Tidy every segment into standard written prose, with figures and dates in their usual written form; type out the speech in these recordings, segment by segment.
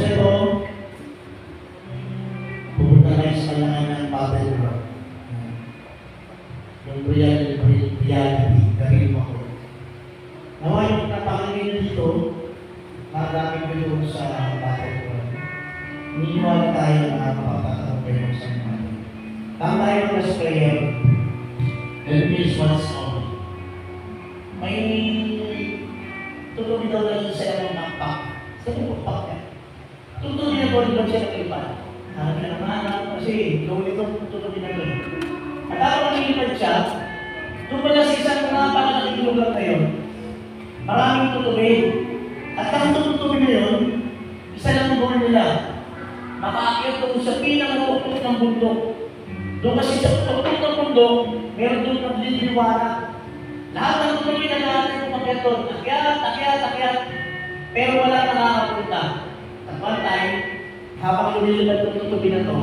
ito, pupunta kayo sa kailangan ng battleground. Yung reality, gawin mo ako. Nawa yung napakingin nyo dito, maraming ko doon sa battleground. Niniwala tayo na makakataon kayo sa mga. Tama tayo ng last prayer. That means once only. May tutuloy daw na isa yung makpak. Saan yung makpak niya? Tutuloy na doon ba siya ng iba? Hanap na naman kasi gawin itong tutuloy na doon. At ako nalilipad siya, doon pala sa isang mga panalaking lugar na yun, maraming tutuloy. At ang tutuloy na yun, isa lang ang gawin nila. Makaakyat doon sa pinakatuktok ng bundok. Doon kasi sa tuktok ng bundok, meron doon ng liliwanag. Lahat ng tutuloy na natin umakyat doon. Akyat. Pero wala nakakapunta. At one time, habang lumilipad ng tutuloy na to,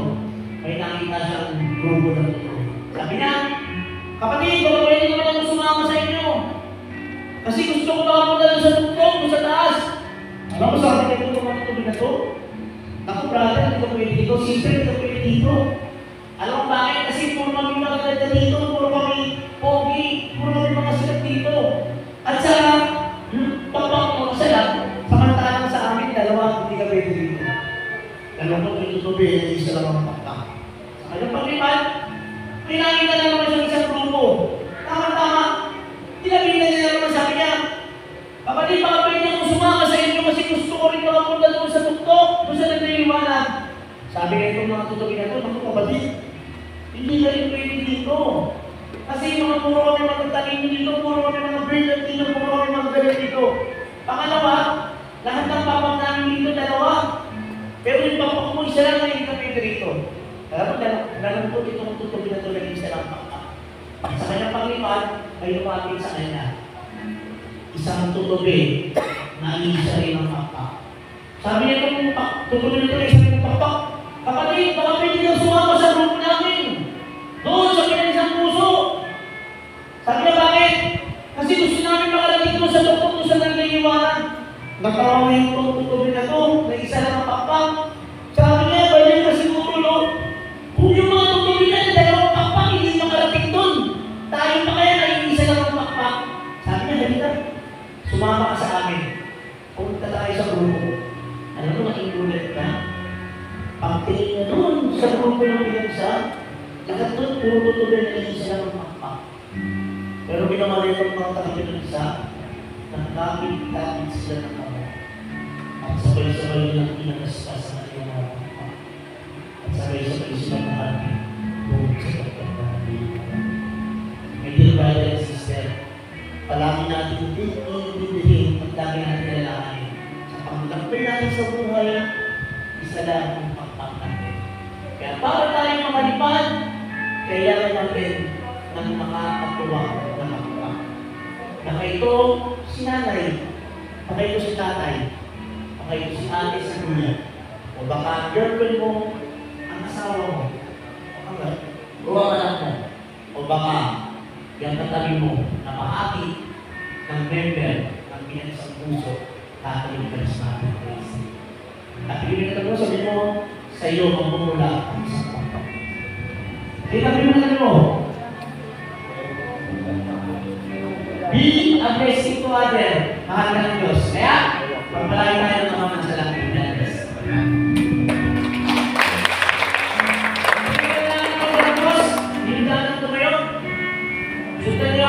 may nakita siyang grupo ng tutuloy. Sabi niya, kapatid, baka pwede naman ako sumama sa inyo. Kasi gusto ko makapunta sa tuktok, sa taas. Alam mo, sabi na ito mga tutuloy na to? Ako, brother, hindi ko pwede dito. Sister, hindi ko pwede dito. Alam mo bakit? Kasi puro kami magaganda dito, puro kami pogi, puro kami mga sikat dito. At sa pagpapakot sa lahat, samantalang sa amin, dalawa, hindi ka pwede dito. Dalawa ko ito pwede, isa lang ang pakpak. Ano paglipan? Pinakita na naman sa isang grupo. Tama-tama. Pinakita niya naman sabi niya, kapatid, baka pwede akong sumama sa inyo kasi gusto ko rin makapunta doon sa tuktok, doon sa nagliliwanag. Sabi nga itong mga tutuloy na ito, mga kapatid, hindi na rin pwede dito. Kasi mga puro kami magtatalino dito, puro kami mga brilliant dito, puro kami mga galit dito. Pangalawa, lahat ng papak namin dito, dalawa. Pero yung papak mo, isa lang na hindi kami dito. Alam mo, ganun po itong tutuloy na ito, naging isa lang papak. Sa kanyang paglipad, ay lumapit sa kanya. Isang tutuloy na isa rin ang papak. Sabi niya itong tutuloy na ito, isa rin ang papak. Kapatid, baka pwede nang sumama sa grupo namin. Doon sa pinanisang puso. Sabi niya, bakit? Kasi gusto namin makalating doon sa tuktok doon sa nagliliwanag. Nagkaroon na yung tutuloy na ito, na isa lang ang pakpak. Sabi niya, bayan na siguro, no? Kung yung mga tutuloy na yung dalawang pakpak, hindi makalating doon. Tayo pa kaya na yung isa lang ang pakpak. Sabi niya, halika, sumama ka sa amin. Punta tayo sa grupo. Alam mo, nakinulit ka? Pagtingin niya doon sa grupo ng pinagsa, lahat doon, puro tutuloy na isa lang ang pakpak. Pero pinamalit ang mga taga-pinagsa, nagkapit-tapit sila ng mga. At sabay-sabay nilang pinagasta sa kanyang mga pakpak. At sabay-sabay sila nakapit doon sa pagkakalimutan. My dear brother and sister, palagi natin din at lagi natin lalakanin. Sa paglampay natin sa buhay, isa lang ang pakpak natin. Kaya para tayong makalipad, kailangan natin ng makakatuwa na pakpak. Baka ito si nanay, baka ito si tatay, baka ito si ate sa dunya, o baka girlfriend mo, ang asawa mo, o anak mo, o baka yung katabi mo na mahati ng member ng pinanisang puso at yung charismatic praise. At pinagkata mo, sabi mo, sa iyo magmumula ang isang pakpak. Itabi mo na mo, be a blessing to other, mahal ka ng Diyos. Kaya, pagpalain tayo ng mga sa langit na Diyos. Hindi ka lang ng Diyos, hindi ka lang tumayo. Gusto niya